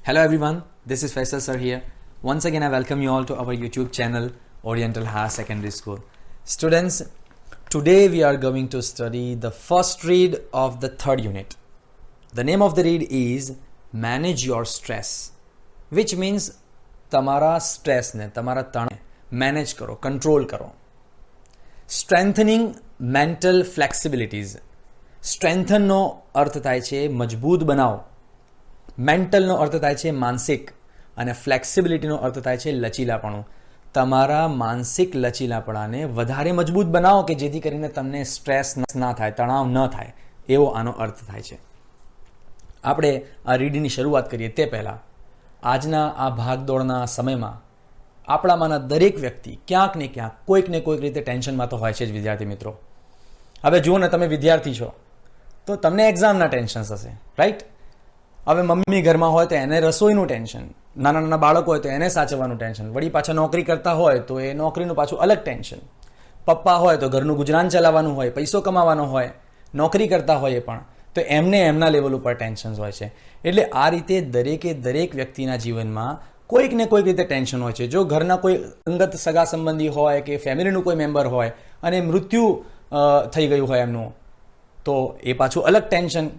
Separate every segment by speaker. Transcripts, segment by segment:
Speaker 1: Hello everyone, this is Faisal sir here. Once again, I welcome you all to our YouTube channel, Oriental Higher Secondary School. Students, today we are going to study the first read of the third unit. The name of the read is Manage Your Stress, which means તમારા સ્ટ્રેસને, તમારા તણાવને manage કરો, control કરો. Strengthening mental ફ્લેક્સિબિલિટીઝ. સ્ટ્રેન્થનનો અર્થ થાય છે મજબૂત બનાવો, મેન્ટલનો અર્થ થાય છે માનસિક, અને ફ્લેક્સિબિલિટીનો અર્થ થાય છે લચીલાપણું. તમારા માનસિક લચીલાપણાને વધારે મજબૂત બનાવો કે જેથી કરીને તમને સ્ટ્રેસ ના થાય, તણાવ ન થાય, એવો આનો અર્થ થાય છે. આપણે આ રીડની શરૂઆત કરીએ તે પહેલાં આજના આ ભાગદોડના સમયમાં આપણામાંના દરેક વ્યક્તિ ક્યાંક ને ક્યાંક કોઈક ને કોઈક રીતે ટેન્શનમાં તો હોય છે જ વિદ્યાર્થી મિત્રો. હવે જુઓ ને, તમે વિદ્યાર્થી છો તો તમને એક્ઝામના ટેન્શન્સ હશે, રાઈટ? હવે મમ્મી ઘરમાં હોય તો એને રસોઈનું ટેન્શન, નાના નાના બાળકો હોય તો એને સાચવવાનું ટેન્શન, વળી પાછા નોકરી કરતા હોય તો એ નોકરીનું પાછું અલગ ટેન્શન, પપ્પા હોય તો ઘરનું ગુજરાન ચલાવવાનું હોય, પૈસો કમાવાનો હોય, નોકરી કરતા હોય એ પણ, તો એમને એમના લેવલ ઉપર ટેન્શન્સ હોય છે. એટલે આ રીતે દરેક વ્યક્તિના જીવનમાં કોઈક ને કોઈક રીતે ટેન્શન હોય છે. જો ઘરના કોઈ અંગત સગા સંબંધી હોય કે ફેમિલીનું કોઈ મેમ્બર હોય અને મૃત્યુ થઈ ગયું હોય એમનું, તો એ પાછું અલગ ટેન્શન.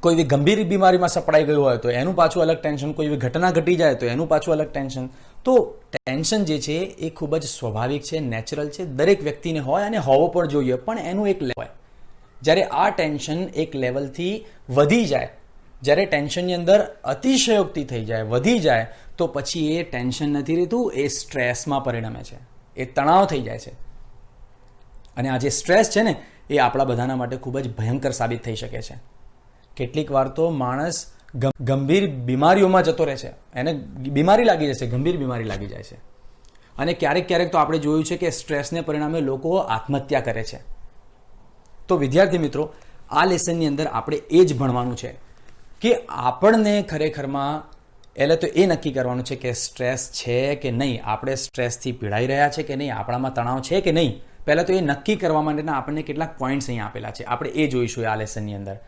Speaker 1: કોઈ એવી ગંભીર બીમારીમાં સપડાઈ ગયું હોય તો એનું પાછું અલગ ટેન્શન. કોઈ એવી ઘટના ઘટી જાય તો એનું પાછું અલગ ટેન્શન. તો ટેન્શન જે છે એ ખૂબ જ સ્વાભાવિક છે, નેચરલ છે, દરેક વ્યક્તિને હોય અને હોવો પણ જોઈએ. પણ એનું એક લેવલ હોય. જ્યારે આ ટેન્શન એક લેવલથી વધી જાય, જ્યારે ટેન્શનની અંદર અતિશયોક્તિ થઈ જાય, વધી જાય, તો પછી એ ટેન્શન નથી રહેતું, એ સ્ટ્રેસમાં પરિણમે છે, એ તણાવ થઈ જાય છે. અને આ જે સ્ટ્રેસ છે ને, એ આપણા બધાના માટે ખૂબ જ ભયંકર સાબિત થઈ શકે છે. કેટલીક વાર તો માણસ ગંભીર બીમારીઓમાં જતો રહે છે, એને બીમારી લાગી જશે, ગંભીર બીમારી લાગી જાય છે. અને ક્યારેક તો આપણે જોયું છે કે સ્ટ્રેસને પરિણામે લોકો આત્મહત્યા કરે છે. તો વિદ્યાર્થી મિત્રો, આ લેસનની અંદર આપણે એ જ ભણવાનું છે કે આપણને ખરેખરમાં એટલે તો એ નક્કી કરવાનું છે કે સ્ટ્રેસ છે કે નહીં, આપણે સ્ટ્રેસથી પીડાઈ રહ્યા છે કે નહીં, આપણામાં તણાવ છે કે નહીં. પહેલાં તો એ નક્કી કરવા માટેના આપણને કેટલાક પોઈન્ટ્સ અહીં આપેલા છે, આપણે એ જોઈશું આ લેસનની અંદર.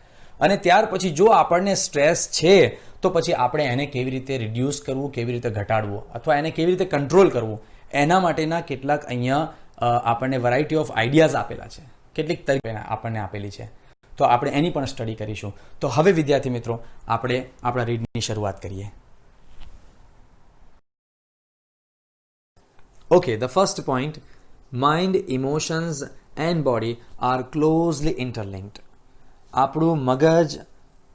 Speaker 1: અને ત્યાર પછી જો આપણને સ્ટ્રેસ છે તો પછી આપણે એને કેવી રીતે રિડ્યુસ કરવું, કેવી રીતે ઘટાડવું, અથવા એને કેવી રીતે કંટ્રોલ કરવું, એના માટેના કેટલાક અહીંયા આપણને વેરાયટી ઓફ આઈડિયાઝ આપેલા છે, કેટલીક તરીકે આપણને આપેલી છે. તો આપણે એની પણ સ્ટડી કરીશું. તો હવે વિદ્યાર્થી મિત્રો, આપણે આપણા રીડની શરૂઆત કરીએ. Okay, the first point, mind, emotions and body are closely interlinked. આપણું મગજ,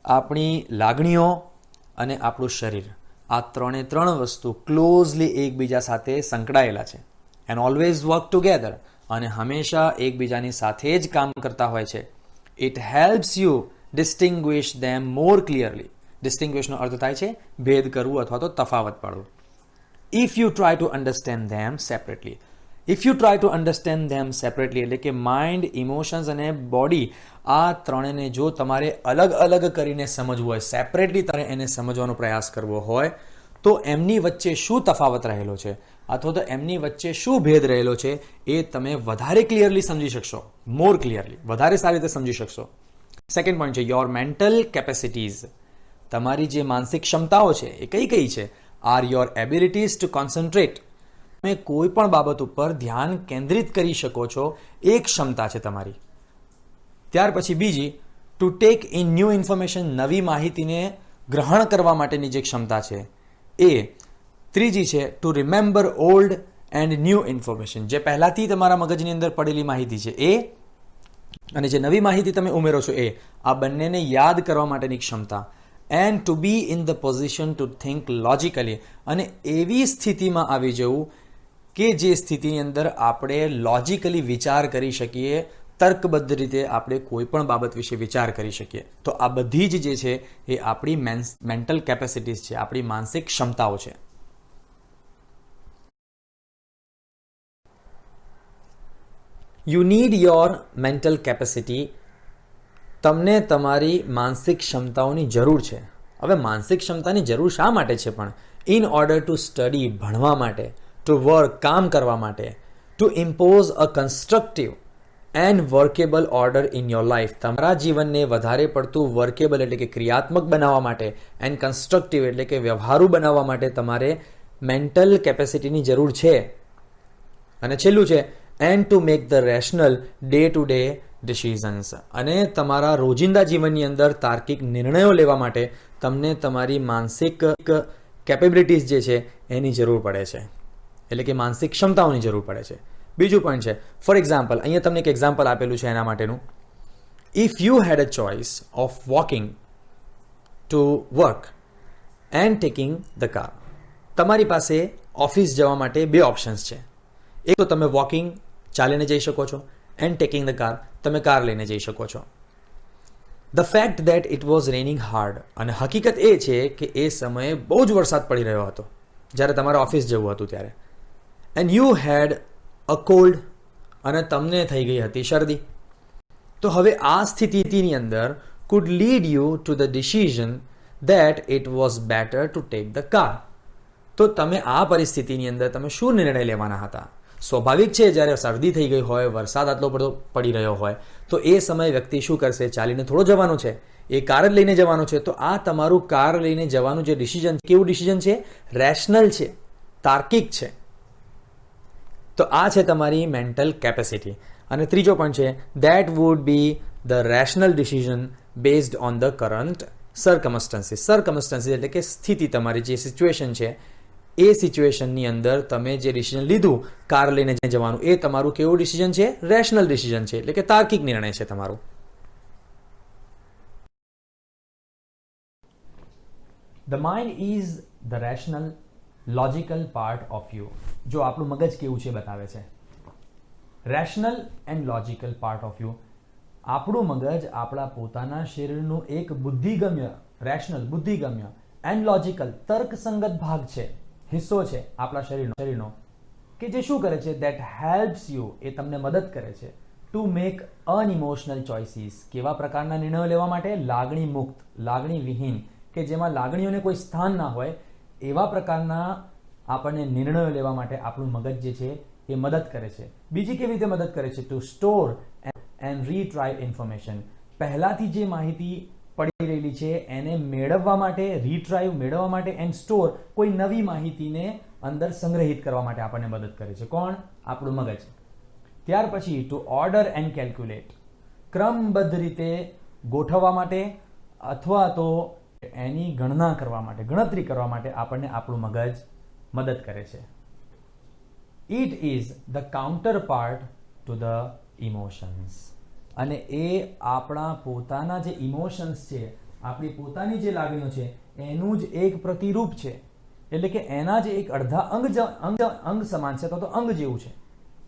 Speaker 1: આપણી લાગણીઓ અને આપણું શરીર, આ ત્રણ વસ્તુ ક્લોઝલી એકબીજા સાથે સંકળાયેલા છે. એન્ડ ઓલવેઝ વર્ક ટુગેધર, અને હંમેશા એકબીજાની સાથે જ કામ કરતા હોય છે. It helps you distinguish them more clearly. ડિસ્ટિંગ્વિશનો અર્થ થાય છે ભેદ કરવું અથવા તો તફાવત પાડવું. If you try to understand them separately. If you try to understand them separately એટલે કે માઇન્ડ, ઇમોશન્સ અને બોડી, આ ત્રણેને જો તમારે અલગ અલગ કરીને સમજવું હોય, સેપરેટલી તમારે એને સમજવાનો પ્રયાસ કરવો હોય, તો એમની વચ્ચે શું તફાવત રહેલો છે અથવા તો એમની વચ્ચે શું ભેદ રહેલો છે, એ તમે વધારે ક્લિયરલી સમજી શકશો, મોર ક્લિયરલી, વધારે સારી રીતે સમજી શકશો. સેકન્ડ પોઈન્ટ છે યોર મેન્ટલ કેપેસિટીઝ. તમારી જે માનસિક ક્ષમતાઓ છે એ કઈ છે? Are your abilities to concentrate. તમે કોઈ પણ બાબત ઉપર ધ્યાન કેન્દ્રિત કરી શકો છો, એ ક્ષમતા છે તમારી. ત્યાર પછી બીજી, to take in new information. નવી માહિતીને ગ્રહણ કરવા માટેની જે ક્ષમતા છે એ. ત્રીજી છે two remember old and new information. જે પહેલાંથી તમારા મગજની અંદર પડેલી માહિતી છે એ, અને જે નવી માહિતી તમે ઉમેરો છો એ, આ બંનેને યાદ કરવા માટેની ક્ષમતા. And to be in the position to think logically. અને એવી સ્થિતિમાં આવી જવું કે જે સ્થિતિની અંદર આપણે લોજિકલી વિચાર કરી શકીએ, તર્કબદ્ધ રીતે આપણે કોઈ પણ બાબત વિશે વિચાર કરી શકીએ. તો આ બધી જ જે છે એ આપણી મેન્ટલ કેપેસિટીઝ છે, આપણી માનસિક ક્ષમતાઓ છે. You need your mental capacity. તમને તમારી માનસિક ક્ષમતાઓની જરૂર છે. હવે માનસિક ક્ષમતાની જરૂર શા માટે છે? પણ ઇન ઓર્ડર ટુ સ્ટડી, ભણવા માટે, ટુ વર્ક, કામ કરવા માટે, to impose a constructive and workable order in your life. તમારા જીવનને વધારે પડતું વર્કેબલ એટલે કે ક્રિયાત્મક બનાવવા માટે એન્ડ કન્સ્ટ્રક્ટિવ એટલે કે વ્યવહારુ બનાવવા માટે તમારે મેન્ટલ કેપેસિટીની જરૂર છે. અને છેલ્લું છે and to make the rational day to day decisions. અને તમારા રોજિંદા જીવનની અંદર તાર્કિક નિર્ણયો લેવા માટે તમને તમારી માનસિક કેપેબિલિટીઝ જે છે એની જરૂર પડે છે, એટલે કે માનસિક ક્ષમતાઓની જરૂર પડે છે. બીજું પોઈન્ટ છે, ફોર એક્ઝામ્પલ, અહીંયા તમને એક એક્ઝામ્પલ આપેલું છે એના માટેનું. If you had a choice of walking to work and taking the car. તમારી પાસે ઓફિસ જવા માટે બે ઓપ્શન્સ છે. એક તો તમે વોકિંગ ચાલીને જઈ શકો છો, એન્ડ ટેકિંગ ધ કાર તમે કાર લઈને જઈ શકો છો. The fact that it was raining hard. અને હકીકત એ છે કે એ સમયે બહુ જ વરસાદ પડી રહ્યો હતો જ્યારે તમારે ઓફિસ જવું હતું ત્યારે. And you had a cold. અને તમને થઈ ગઈ હતી શરદી. તો હવે આ સ્થિતિની અંદર could lead you to the decision that it was better to take the car. તો તમે આ પરિસ્થિતિની અંદર તમે શું નિર્ણય લેવાના હતા? સ્વાભાવિક છે, જ્યારે શરદી થઈ ગઈ હોય, વરસાદ આટલો બધો પડી રહ્યો હોય, તો એ સમયે વ્યક્તિ શું કરશે? ચાલીને થોડો જવાનું છે, એ કાર જ લઈને જવાનું છે. તો આ તમારું કાર લઈને જવાનું જે ડિસિઝન, કેવું ડિસિઝન છે? રેશનલ છે, તાર્કિક છે. તો આ છે તમારી મેન્ટલ કેપેસિટી. અને ત્રીજો પણ છે that would be the rational decision based on the current circumstances. Circumstances એટલે કે સ્થિતિ, તમારી જે સિચ્યુએશન છે એ સિચ્યુએશનની અંદર તમે જે ડિસિઝન લીધું કાર લઈને જવાનું, એ તમારું કેવું ડિસિઝન છે? રેશનલ ડિસિઝન છે, એટલે કે તાર્કિક નિર્ણય છે તમારું. The mind is the rational logical part of you. જો આપણું મગજ કેવું છે બતાવે છે. Rational and logical part of you. આપણું મગજ આપણા પોતાના શરીરનું એક બુદ્ધિગમ્ય, રેશનલ બુદ્ધિગમ્ય, એન્ડ લોજિકલ તર્કસંગત ભાગ છે, હિસ્સો છે આપણા શરીરનો, કે જે શું કરે છે? That helps you. એ તમને મદદ કરે છે ટુ મેક અનઇમોશનલ ચોઇસીસ. કેવા પ્રકારના નિર્ણયો લેવા માટે? લાગણી મુક્ત, લાગણી વિહીન, કે જેમાં લાગણીઓને કોઈ સ્થાન ના હોય, એવા પ્રકારના આપણને નિર્ણયો લેવા માટે આપણું મગજ જે છે એ મદદ કરે છે. બીજી કેવી રીતે મદદ કરે છે? To store and retrieve information. પહેલાથી જે માહિતી પડી રહેલી છે એને મેળવવા માટે, રીટ્રાઈવ મેળવવા માટે, એન્ડ સ્ટોર કોઈ નવી માહિતીને અંદર સંગ્રહિત કરવા માટે આપણને મદદ કરે છે. કોણ? આપણું મગજ. ત્યાર પછી ટુ ઓર્ડર એન્ડ કેલ્ક્યુલેટ. ક્રમબદ્ધ રીતે ગોઠવવા માટે અથવા તો એની ગણના કરવા માટે, ગણતરી કરવા માટે આપણને આપણું મગજ મદદ કરે છે. It is the counter part to the emotions. અને એ આપણા પોતાના જે ઇમોશન્સ છે, આપણી પોતાની જે લાગણીઓ છે એનું જ એક પ્રતિરૂપ છે. એટલે કે એના જ એક અડધા અંગ સમાન છે, તો અંગ જેવું છે.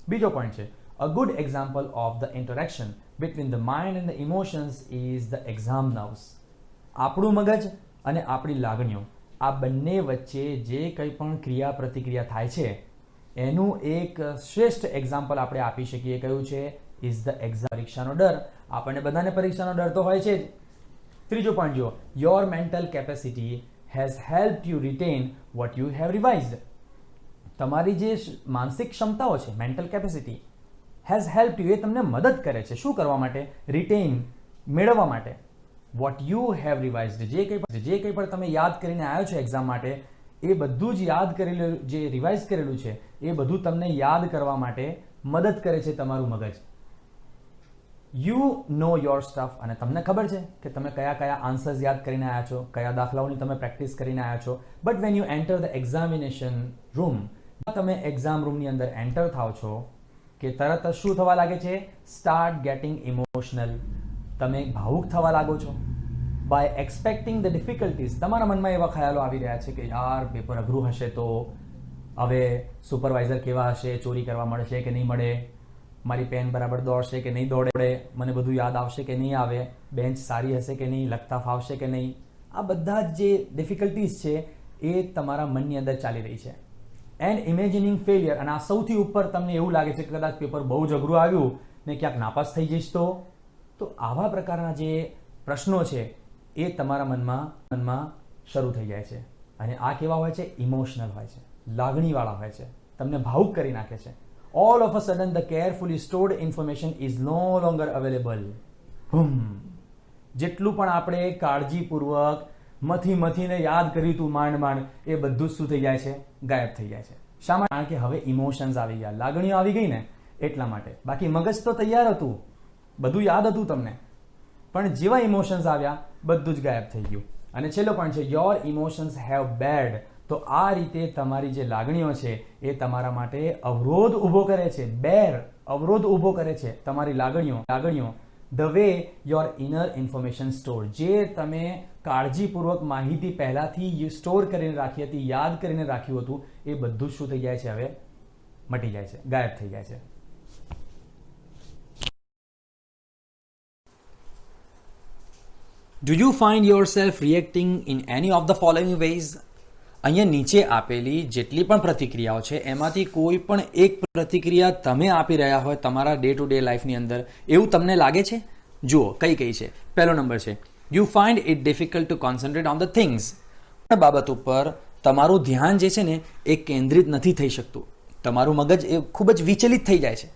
Speaker 1: બીજો પોઈન્ટ છે, a good example of the interaction between the mind and the emotions is the exam nerves. આપણું મગજ અને આપણી લાગણીઓ, આ બંને વચ્ચે જે કંઈ પણ ક્રિયા પ્રતિક્રિયા થાય છે એનું એક શ્રેષ્ઠ એક્ઝામ્પલ આપણે આપી શકીએ. કયું છે? Is the exam. પરીક્ષાનો ડર. આપણને બધાને પરીક્ષાનો ડર તો હોય છે જ. ત્રીજો પોઈન્ટ જો, your mental capacity has helped you retain what you have revised. તમારી જે માનસિક ક્ષમતાઓ છે, mental capacity, has helped you, એ તમને મદદ કરે છે શું કરવા માટે? રિટેન, મેળવવા માટે. વોટ યુ હેવ રિવાઇઝડ, જે કંઈ પણ તમે યાદ કરીને આવ્યો છો એક્ઝામ માટે, એ બધું જ યાદ કરેલું, જે રિવાઇઝ કરેલું છે એ બધું તમને યાદ કરવા માટે મદદ કરે છે તમારું મગજ. You know your stuff. અને તમને ખબર છે કે તમે કયા કયા આન્સર્સ યાદ કરીને આવ્યા છો, કયા દાખલાઓની તમે પ્રેક્ટિસ કરીને આવ્યા છો. But when you enter the examination room, તમે એક્ઝામ રૂમની અંદર એન્ટર થાવ છો કે તરત જ શું થવા લાગે છે? Start getting emotional. તમે ભાવુક થવા લાગો છો. By expecting the difficulties. તમારા મનમાં એવા ખ્યાલો આવી રહ્યા છે કે યાર પેપર અઘરું હશે, તો હવે સુપરવાઇઝર કેવા હશે, ચોરી કરવા મળશે કે નહીં મળે, મારી પેન બરાબર દોડશે કે નહીં દોડે, મને બધું યાદ આવશે કે નહીં આવે, બેન્ચ સારી હશે કે નહીં, લખતા ફાવશે કે નહીં. આ બધા જ જે ડિફિકલ્ટીઝ છે એ તમારા મનની અંદર ચાલી રહી છે. And imagining failure. અને આ સૌથી ઉપર તમને એવું લાગે છે કે કદાચ પેપર બહુ જ અઘરું આવ્યું ને ક્યાંક નાપાસ થઈ જઈશ તો આવા પ્રકારના જે પ્રશ્નો છે એ તમારા મનમાં શરૂ થઈ જાય છે. અને આ કેવા હોય છે? ઇમોશનલ હોય છે, લાગણીવાળા હોય છે, તમને ભાવુક કરી નાખે છે. all of a sudden the carefully stored information is no longer available. જેટલું પણ આપણે કાળજીપૂર્વક મથીને યાદ કર્યું તું માંડ એ બધું જ શું થઈ જાય છે? ગાયબ થઈ જાય છે. શા માટે? કારણ કે હવે ઇમોશન્સ આવી ગયા, લાગણીઓ આવી ગઈ ને એટલા માટે. બાકી મગજ તો તૈયાર હતું, બધું યાદ હતું તમને, પણ જેવા ઇમોશન્સ આવ્યા બધું જ ગાયબ થઈ ગયું. અને છેલ્લો પોઈન્ટ છે યોર ઇમોશન્સ હેવ બેડ. તો આ રીતે તમારી જે લાગણીઓ છે એ તમારા માટે અવરોધ ઊભો કરે છે. બેર, અવરોધ ઊભો કરે છે તમારી લાગણીઓ the way your inner information store. જે તમે કાળજીપૂર્વક માહિતી પહેલાથી સ્ટોર કરીને રાખી હતી, યાદ કરીને રાખ્યું હતું, એ બધું શું થઈ જાય છે? હવે મટી જાય છે, ગાયબ થઈ જાય છે. Do you find yourself reacting in any of the following ways? અહીંયા નીચે આપેલી જેટલી પણ પ્રતિક્રિયાઓ છે એમાંથી કોઈ પણ એક પ્રતિક્રિયા તમે આપી રહ્યા હોય તમારા ડે ટુ ડે લાઈફની અંદર, એવું તમને લાગે છે? જુઓ કઈ છે. પહેલો નંબર છે you find it difficult to concentrate on the things. બાબત ઉપર તમારું ધ્યાન જે છે ને એ કેન્દ્રિત નથી થઈ શકતું. તમારું મગજ એ ખૂબ જ વિચલિત થઈ જાય છે.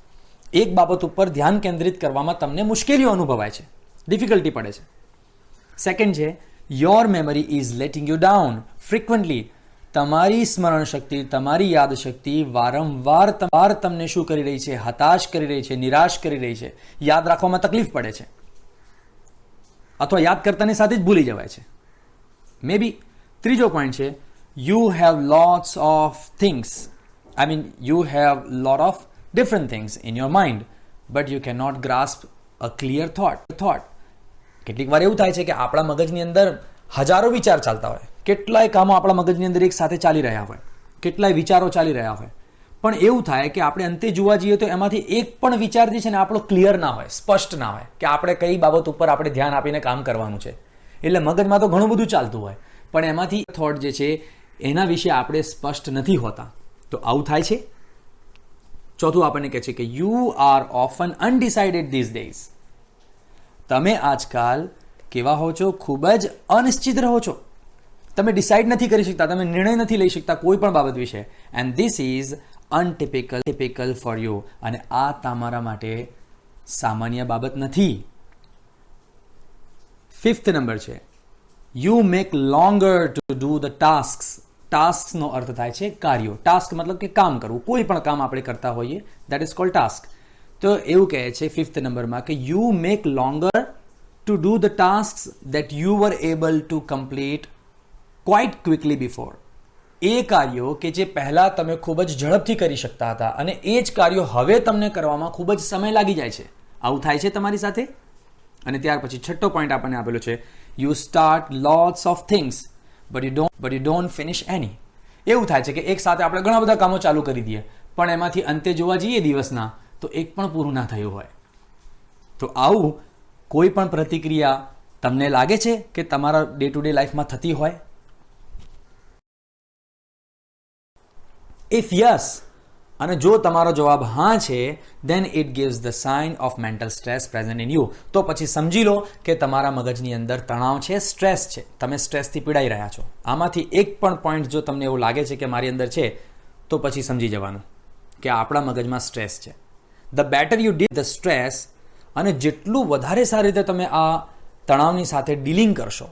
Speaker 1: એક બાબત ઉપર ધ્યાન કેન્દ્રિત કરવામાં તમને મુશ્કેલીઓ અનુભવાય છે, ડિફિકલ્ટી પડે છે. સેકન્ડ છે your memory is letting you down frequently. તમારી સ્મરણ શક્તિ, તમારી યાદ શક્તિ વારંવાર તમને શું કરી રહી છે? હતાશ કરી રહી છે, નિરાશ કરી રહી છે. યાદ રાખવામાં તકલીફ પડે છે અથવા યાદ કરતાની સાથે જ ભૂલી જવાય છે. મે બી. ત્રીજો પોઈન્ટ છે you have lots of things, you have lot of different things in your mind but you can not grasp a clear thought. કેટલીક વાર એવું થાય છે કે આપણા મગજની અંદર હજારો વિચાર ચાલતા હોય, કેટલાય કામો આપણા મગજની અંદર એક સાથે ચાલી રહ્યા હોય, કેટલાય વિચારો ચાલી રહ્યા હોય, પણ એવું થાય કે આપણે અંતે જોવા જઈએ તો એમાંથી એક પણ વિચાર જે છે ને આપણો ક્લિયર ના હોય, સ્પષ્ટ ના હોય કે આપણે કઈ બાબત ઉપર આપણે ધ્યાન આપીને કામ કરવાનું છે. એટલે મગજમાં તો ઘણું બધું ચાલતું હોય પણ એમાંથી થોટ જે છે એના વિશે આપણે સ્પષ્ટ નથી હોતા. તો આવું થાય છે. ચોથું આપણને કહે છે કે you are often undecided these days. તમે આજકાલ કેવા હો છો? ખૂબ જ અનિશ્ચિત રહો છો. તમે ડિસાઇડ નથી કરી શકતા, તમે નિર્ણય નથી લઈ શકતા કોઈ પણ બાબત વિશે. And this is untypical for you. અને આ તમારા માટે સામાન્ય બાબત નથી. ફિફ્થ નંબર છે you make longer to do the task. ટાસ્કનો અર્થ થાય છે કાર્યો. ટાસ્ક મતલબ કે કામ કરવું. કોઈ પણ કામ આપણે કરતા હોઈએ દેટ ઇઝ કોલ્ડ ટાસ્ક. તો એવું કહે છે ફિફ્થ નંબરમાં કે you make longer to do the task that you were able to complete quite quickly before. એ કાર્યો કે જે પહેલાં તમે ખૂબ જ ઝડપથી કરી શકતા હતા અને એ જ કાર્યો હવે તમને કરવામાં ખૂબ જ સમય લાગી જાય છે. આવું થાય છે તમારી સાથે. અને ત્યાર પછી છઠ્ઠો પોઈન્ટ આપણને આપેલો છે you start lots of things but you don't finish any. એવું થાય છે કે એક સાથે આપણે ઘણા બધા કામો ચાલુ કરી દઈએ પણ એમાંથી અંતે જોવા જઈએ દિવસના તો એક પણ પૂરું ના થયું હોય. તો આવું કોઈ પણ પ્રતિક્રિયા તમને લાગે છે કે તમારા ડે ટુ ડે લાઈફમાં થતી હોય? ઇફ યસ, અને જો તમારો જવાબ હા છે, then it gives the sign of mental stress present in you. તો પછી સમજી લો કે તમારા મગજની અંદર તણાવ છે, સ્ટ્રેસ છે, તમે સ્ટ્રેસથી પીડાઈ રહ્યા છો. આમાંથી એક પણ પોઈન્ટ જો તમને એવું લાગે છે કે મારી અંદર છે તો પછી સમજી જવાનું કે આપણા મગજમાં સ્ટ્રેસ છે. The better you deal the stress, અને જેટલું વધારે સારી રીતે તમે આ તણાવની સાથે ડીલિંગ કરશો,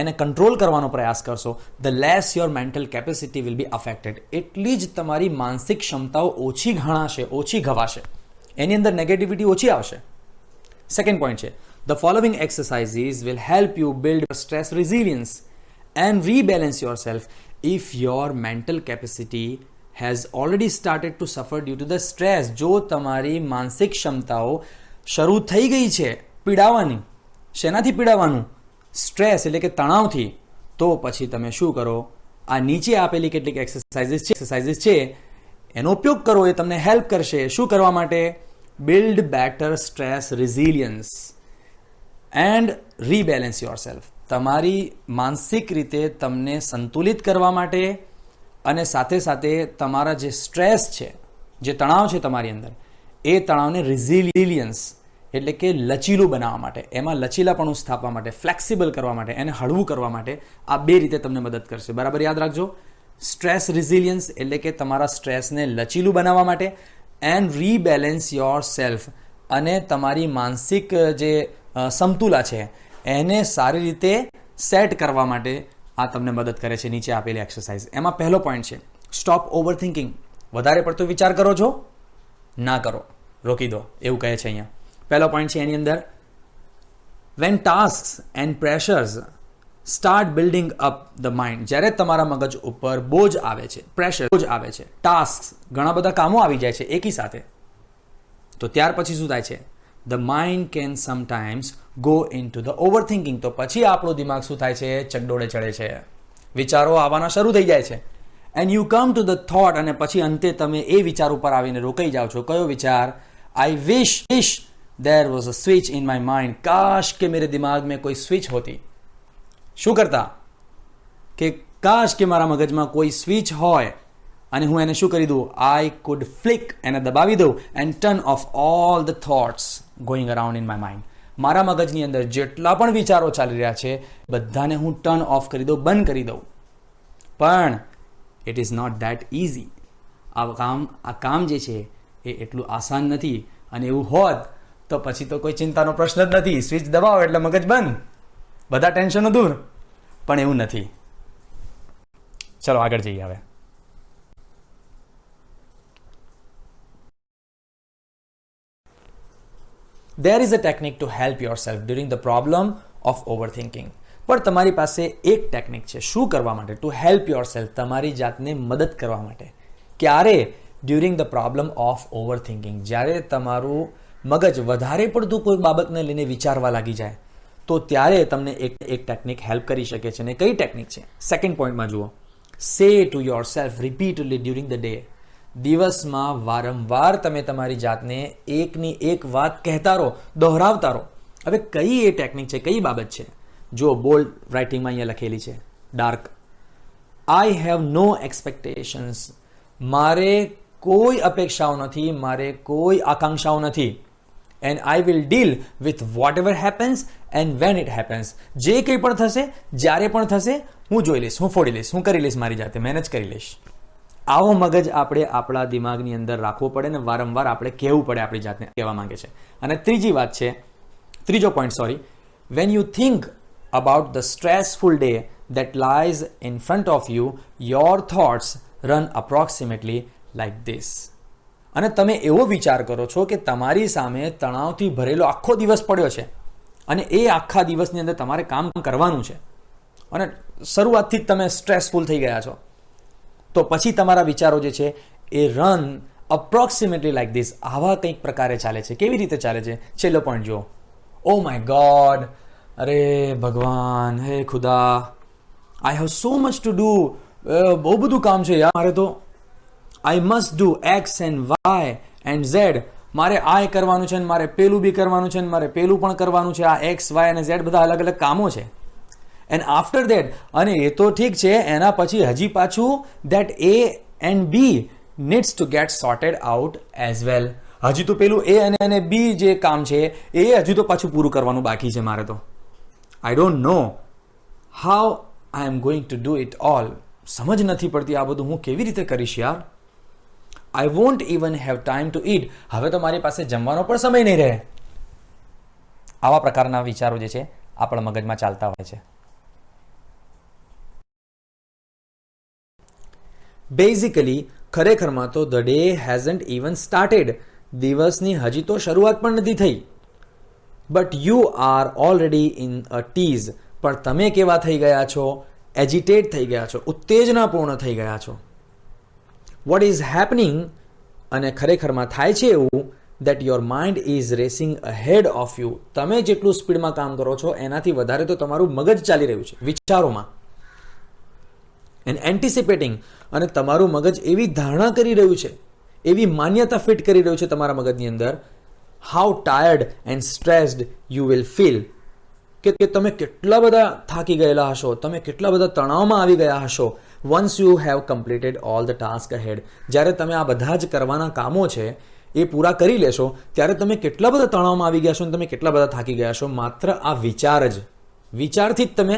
Speaker 1: એને કંટ્રોલ કરવાનો પ્રયાસ કરશો, the less your mental capacity will be affected. એટલી જ તમારી માનસિક ક્ષમતાઓ ઓછી ઘણાશે, ઓછી ઘવાશે, એની અંદર નેગેટિવિટી ઓછી આવશે. સેકન્ડ પોઈન્ટ છે the following exercises will help you build stress resilience and rebalance yourself if your mental capacity has already started to suffer due to the stress. જો તમારી માનસિક ક્ષમતાઓ શરૂ થઈ ગઈ છે પીડાવાની, શેનાથી પીડાવાનું? સ્ટ્રેસ એટલે કે તણાવથી. તો પછી તમે શું કરો? આ નીચે આપેલી કેટલીક એક્સરસાઇઝીસ છે એનો ઉપયોગ કરો. એ તમને હેલ્પ કરશે. શું કરવા માટે? Build better stress resilience and rebalance yourself. તમારી માનસિક રીતે તમને સંતુલિત કરવા માટે અને સાથે સાથે તમારા જે સ્ટ્રેસ છે, જે તણાવ છે તમારી અંદર, એ તણાવને રિઝિલિયન્સ એટલે કે લચીલું બનાવવા માટે, એમાં લચીલાપણું સ્થાપવા માટે, ફ્લેક્સિબલ કરવા માટે, એને હળવું કરવા માટે આ બે રીતે તમને મદદ કરશે. બરાબર યાદ રાખજો. સ્ટ્રેસ રિઝિલિયન્સ એટલે કે તમારા સ્ટ્રેસને લચીલું બનાવવા માટે, એન્ડ રીબેલેન્સ યોર સેલ્ફ, અને તમારી માનસિક જે સમતુલા છે એને સારી રીતે સેટ કરવા માટે આ તમને મદદ કરે છે નીચે આપેલી એક્સરસાઇઝ. એમાં પહેલો પોઈન્ટ છે સ્ટોપ ઓવર થિંકિંગ. વધારે પડતો વિચાર કરો છો, ના કરો, રોકી દો, એવું કહે છે અહીંયા. પહેલો પોઈન્ટ છે એની અંદર, when task and pressures start building up the mind. જ્યારે તમારા મગજ ઉપર બોજ આવે છે, પ્રેશર બોજ આવે છે, ટાસ્ક, ઘણા બધા કામો આવી જાય છે એકી સાથે, તો ત્યાર પછી શું થાય છે? The mind can sometimes go in to the over thinking. તો પછી આપણું દિમાગ શું થાય છે? ચકડોળે ચડે છે, વિચારો આવવાના શરૂ થઈ જાય છે. And you come to the thought, અને પછી અંતે તમે એ વિચાર ઉપર આવીને રોકાઈ જાઓ છો. કયો વિચાર? I wish there was a switch in my mind. કાશ કે મેરે દિમાગ મેં કોઈ સ્વિચ હોતી. શું કરતા? કે કાશ કે મારા મગજમાં કોઈ સ્વિચ હોય અને હું એને શું કરી દઉં? આઈ કુડ ફ્લિક, એને દબાવી દઉં, and turn off all the thoughts going around in my mind. મારા મગજની અંદર જેટલા પણ વિચારો ચાલી રહ્યા છે બધાને હું ટર્ન ઓફ કરી દઉં, બંધ કરી દઉં. પણ it is not that easy. આ કામ જે છે એ એટલું આસાન નથી. અને એવું હોત તો પછી તો કોઈ ચિંતાનો પ્રશ્ન જ નથી. સ્વિચ દબાવો એટલે મગજ બંધ, બધા ટેન્શનો દૂર. પણ એવું નથી. ચલો આગળ જઈએ હવે. There is a technique to help yourself during the problem of overthinking. પણ તમારી પાસે એક ટેકનિક છે શું કરવા માટે? ટુ હેલ્પ યોરસેલ્ફ, તમારી જાતને મદદ કરવા માટે. ક્યારે? During the problem of overthinking. જ્યારે તમારું મગજ વધારે પડતું કોઈ બાબતને લઈને વિચારવા લાગી જાય તો ત્યારે તમને એક ટેકનિક હેલ્પ કરી શકે છે. અને કઈ ટેકનિક છે? સેકન્ડ પોઈન્ટમાં જુઓ. Say to yourself repeatedly during the day. દિવસમાં વારંવાર તમે તમારી જાતને એકની એક વાત કહેતા રહો, દોહરાવતા રહો. હવે કઈ એ ટેકનિક છે, કઈ બાબત છે? જો બોલ્ડ રાઇટિંગમાં અહીંયા લખેલી છે, dark. I have no expectations. મારે કોઈ અપેક્ષાઓ નથી, મારે કોઈ આકાંક્ષાઓ નથી. And I will deal with whatever happens and when it happens. જે કંઈ પણ થશે, જ્યારે પણ થશે, હું જોઈ લઈશ, હું ફોડી લઈશ, હું કરી લઈશ, મારી જાતે મેનેજ કરી લઈશ. આવો મગજ આપણે આપણા દિમાગની અંદર રાખવો પડે ને વારંવાર આપણે કહેવું પડે આપણી જાતને, કહેવા માંગે છે. અને ત્રીજો point, sorry, when you think about the stressful day that lies in front of you, your thoughts run approximately like this. અને તમે એવો વિચાર કરો છો કે તમારી સામે તણાવથી ભરેલો આખો દિવસ પડ્યો છે અને એ આખા દિવસની અંદર તમારે કામ કરવાનું છે અને શરૂઆતથી જ તમે સ્ટ્રેસફુલ થઈ ગયા છો, તો પછી તમારા વિચારો જે છે એ રન અપ્રોક્સિમેટલી લાઈક ધીસ, આવા કંઈક પ્રકારે ચાલે છે. કેવી રીતે ચાલે છે? છેલ્લો પોઈન્ટ જુઓ. ઓ માય ગોડ, અરે ભગવાન, હે ખુદા, I have so much to do. બહુ બધું કામ છે યાર મારે તો. I must do X and Y and Z. મારે આ કરવાનું છે ને મારે પેલું બી કરવાનું છે ને મારે પેલું પણ કરવાનું છે. આ એક્સ વાય અને ઝેડ બધા અલગ અલગ કામો છે. એન્ડ આફ્ટર દેટ, અને એ તો ઠીક છે, એના પછી હજી પાછું that A and B needs to get sorted out as well. હજી તો પેલું એ અને બી જે કામ છે એ હજુ તો પાછું પૂરું કરવાનું બાકી છે મારે તો. I don't know how I am going to do it all. સમજ નથી પડતી આ બધું હું કેવી રીતે કરીશ યાર. I want even have time to eat. હવે તો મારી પાસે જમવાનો પણ સમય નહીં રહે. આવા પ્રકારના વિચારો જે છે આપણા મગજમાં ચાલતા હોય છે. બેઝિકલી ખરેખરમાં તો the day hasn't even started. દિવસની હજી તો શરૂઆત પણ નથી થઈ. But you are already in a tease. પણ તમે કેવા થઈ ગયા છો? એજિટેટ થઈ ગયા છો, ઉત્તેજનાપૂર્ણ થઈ ગયા છો. What is happening? અને ખરેખરમાં થાય છે એવું that your mind is racing ahead of you. તમે જેટલું સ્પીડમાં કામ કરો છો એનાથી વધારે તો તમારું મગજ ચાલી રહ્યું છે વિચારોમાં. and anticipating, અને તમારું મગજ એવી ધારણા કરી રહ્યું છે, એવી માન્યતા ફિટ કરી રહ્યું છે તમારા મગજની અંદર, how tired and stressed you will feel, કે તમે કેટલા બધા થાકી ગયેલા હશો, તમે કેટલા બધા તણાવમાં આવી ગયા હશો once you have completed all the task ahead. જ્યારે તમે આ બધા જ કરવાના કામો છે એ પૂરા કરી લેશો ત્યારે તમે કેટલા બધા તણાવમાં આવી ગયા છો અને તમે કેટલા બધા થાકી ગયા છો. માત્ર આ વિચારથી જ તમે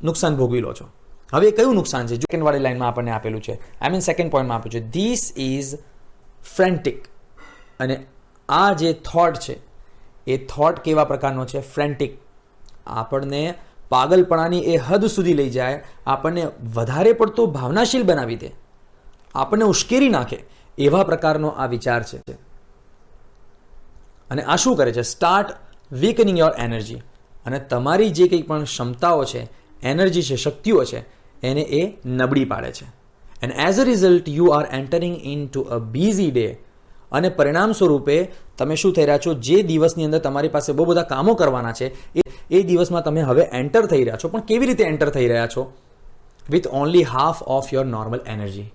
Speaker 1: નુકસાન ભોગવી લો છો. હવે કયું નુકસાન છે? સેકન્ડ વાળી લાઈનમાં આપણને આપેલું છે, સેકન્ડ પોઈન્ટમાં આપ્યું છે, ધીસ ઇઝ ફ્રેન્ટિક. અને આ જે થોટ છે એ થોટ કેવા પ્રકારનો છે? ફ્રેન્ટિક. આપણને પાગલપણાની એ હદ સુધી લઈ જાય, આપણને વધારે પડતો ભાવનાશીલ બનાવી દે, આપણને ઉશ્કેરી નાખે, એવા પ્રકારનો આ વિચાર છે. અને આ શું કરે છે? Start weakening your energy. અને તમારી જે કંઈ પણ ક્ષમતાઓ છે, એનર્જી છે, શક્તિઓ છે, એને એ નબળી પાડે છે. And as a result you are entering in to a busy day. અને પરિણામ સ્વરૂપે તમે શું થઈ રહ્યા છો? જે દિવસની અંદર તમારી પાસે બહુ બધા કામો કરવાના છે, એ દિવસમાં તમે હવે એન્ટર થઈ રહ્યા છો. પણ કેવી રીતે એન્ટર થઈ રહ્યા છો? With only half of your normal energy.